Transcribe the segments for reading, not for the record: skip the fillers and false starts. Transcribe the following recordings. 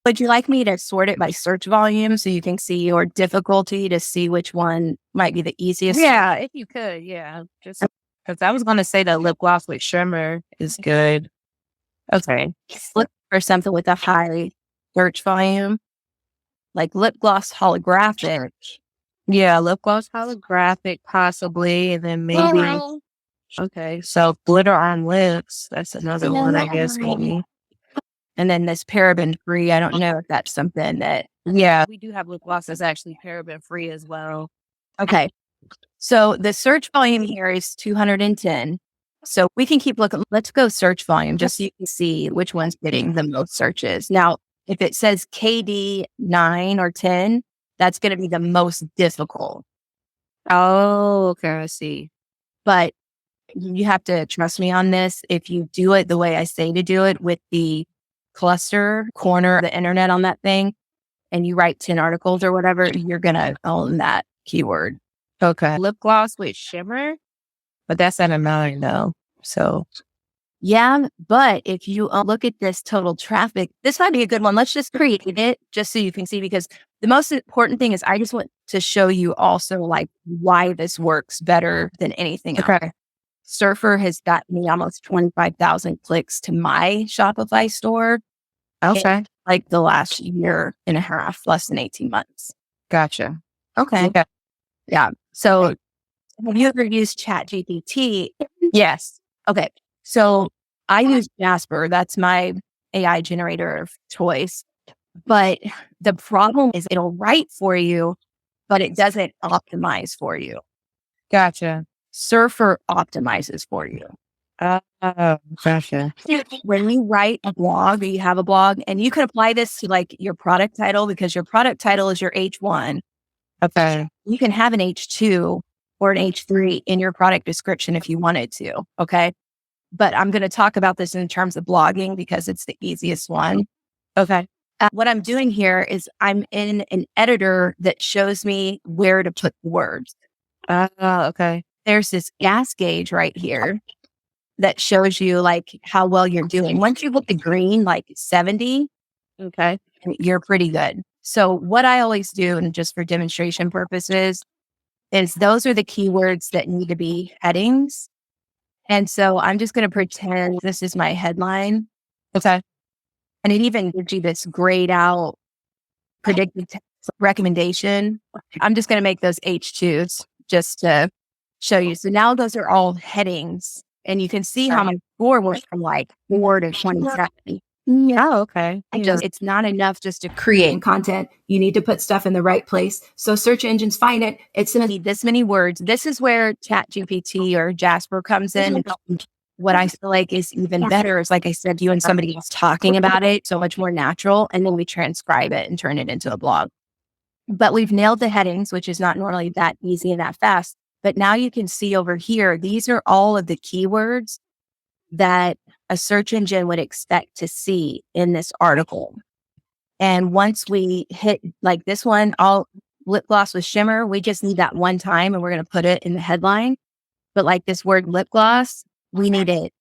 Would you like me to sort it by search volume so you can see your difficulty to see which one might be the easiest? Yeah, if you could, yeah. Just because I was gonna say that lip gloss with shimmer is good. Okay. Look for something with a high search volume, like lip gloss holographic. Yeah, lip gloss holographic possibly, and then maybe okay, so glitter on lips. That's another one, I guess, maybe. And then this paraben free. I don't know if that's something that. Yeah, we do have lip gloss that's actually paraben free as well. Okay. So the search volume here is 210. So we can keep looking. Let's go search volume just so you can see which one's getting the most searches. Now, if it says KD 9 or 10, that's going to be the most difficult. Oh, okay, I see. But you have to trust me on this. If you do it the way I say to do it with the cluster corner of the internet on that thing, and you write 10 articles or whatever, you're going to own that keyword. Okay. Lip gloss with shimmer, but that's at a 9 though. So yeah, but if you look at this total traffic, this might be a good one. Let's just create it just so you can see, because the most important thing is I just want to show you also like why this works better than anything else. okay. Surfer has got me almost 25,000 clicks to my Shopify store. Okay. Like the last year and a half, less than 18 months. Gotcha. Okay. Okay. Yeah. So have you ever used ChatGPT? Yes. Okay. So I use Jasper. That's my AI generator of choice. But the problem is it'll write for you, but it doesn't optimize for you. Gotcha. Surfer optimizes for you. Gotcha. When you write a blog or you have a blog, and you can apply this to like your product title because your product title is your H1. Okay. You can have an H2 or an H3 in your product description if you wanted to. Okay. But I'm going to talk about this in terms of blogging because it's the easiest one. Okay. What I'm doing here is I'm in an editor that shows me where to put words. Okay. There's this gas gauge right here that shows you like how well you're doing. Once you hit the green, like 70, Okay. you're pretty good. So what I always do, and just for demonstration purposes, is those are the keywords that need to be headings. And so I'm just going to pretend this is my headline. Okay. And it even gives you this grayed out predicted recommendation. I'm just going to make those H2s just to show you. So now those are all headings. And you can see how my score went from like 4 to 27. Oh, okay. It's not enough just to create content. You need to put stuff in the right place. So search engines find it. It's going to need this many words. This is where ChatGPT or Jasper comes in. What I feel like is even better is, like I said, you and somebody else talking about it, so much more natural. And then we transcribe it and turn it into a blog. But we've nailed the headings, which is not normally that easy and that fast. But now you can see over here, these are all of the keywords that a search engine would expect to see in this article. And once we hit like this one, all lip gloss with shimmer, we just need that one time and we're going to put it in the headline. But like this word lip gloss, we need it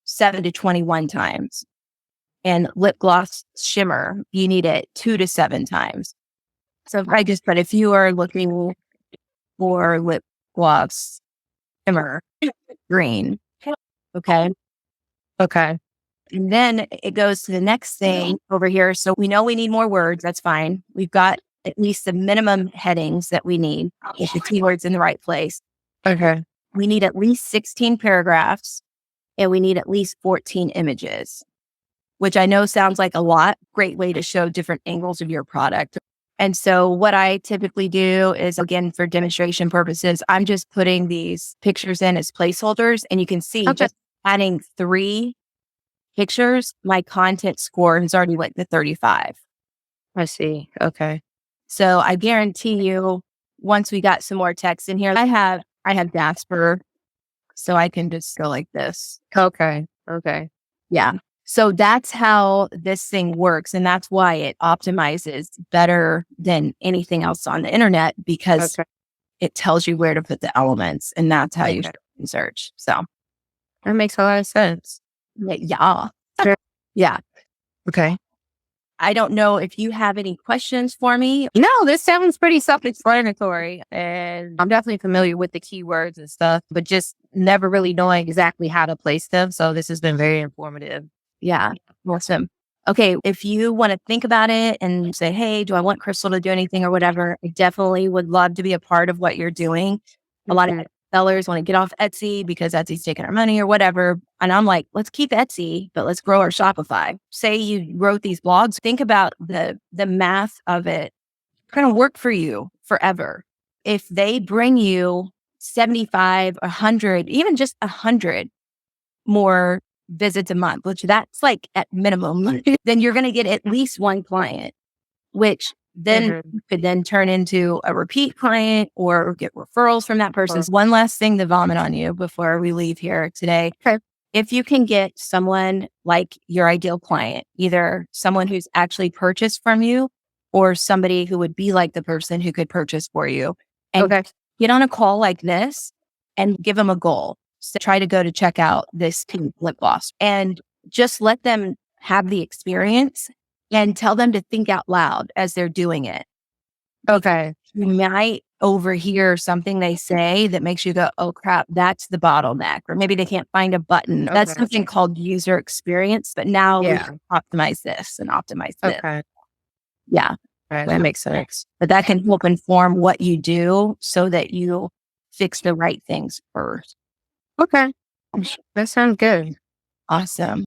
7 to 21 times. And lip gloss shimmer, you need it 2 to 7 times. So if I just put, if you are looking for lip gloss shimmer green, okay. Okay. And then it goes to the next thing over here. So we know we need more words. That's fine. We've got at least the minimum headings that we need with the keywords in the right place. Okay. We need at least 16 paragraphs and we need at least 14 images, which I know sounds like a lot. Great way to show different angles of your product. And so what I typically do is, again, for demonstration purposes, I'm just putting these pictures in as placeholders. And you can see just adding 3 pictures, my content score has already went to 35. I see. Okay. So I guarantee you, once we got some more text in here, I have Jasper, so I can just go like this. Okay. Okay. Yeah. So that's how this thing works. And that's why it optimizes better than anything else on the internet, because it tells you where to put the elements. And that's how you should search. So that makes a lot of sense. yeah. Yeah. Okay. I don't know if you have any questions for me. No, this sounds pretty self-explanatory, and I'm definitely familiar with the keywords and stuff, but just never really knowing exactly how to place them. So this has been very informative. Yeah, awesome. Okay, if you want to think about it and say, hey, do I want Crystal to do anything or whatever, I definitely would love to be a part of what you're doing. A lot of sellers want to get off Etsy because Etsy's taking our money or whatever. And I'm like, let's keep Etsy, but let's grow our Shopify. Say you wrote these blogs, think about the math of it. It's going to work for you forever. If they bring you 75, 100, even just 100 more visits a month, which that's like at minimum, then you're going to get at least one client, which then could then turn into a repeat client or get referrals from that person. One last thing to vomit on you before we leave here today. Okay. If you can get someone like your ideal client, either someone who's actually purchased from you or somebody who would be like the person who could purchase for you, and get on a call like this and give them a goal. So try to go to check out this pink lip gloss and just let them have the experience and tell them to think out loud as they're doing it. Okay. You might overhear something they say that makes you go, oh crap, that's the bottleneck. Or maybe they can't find a button. That's something called user experience. But now we can optimize this and optimize this. Yeah. Right. That makes sense. But that can help inform what you do so that you fix the right things first. Okay. That sounds good. Awesome.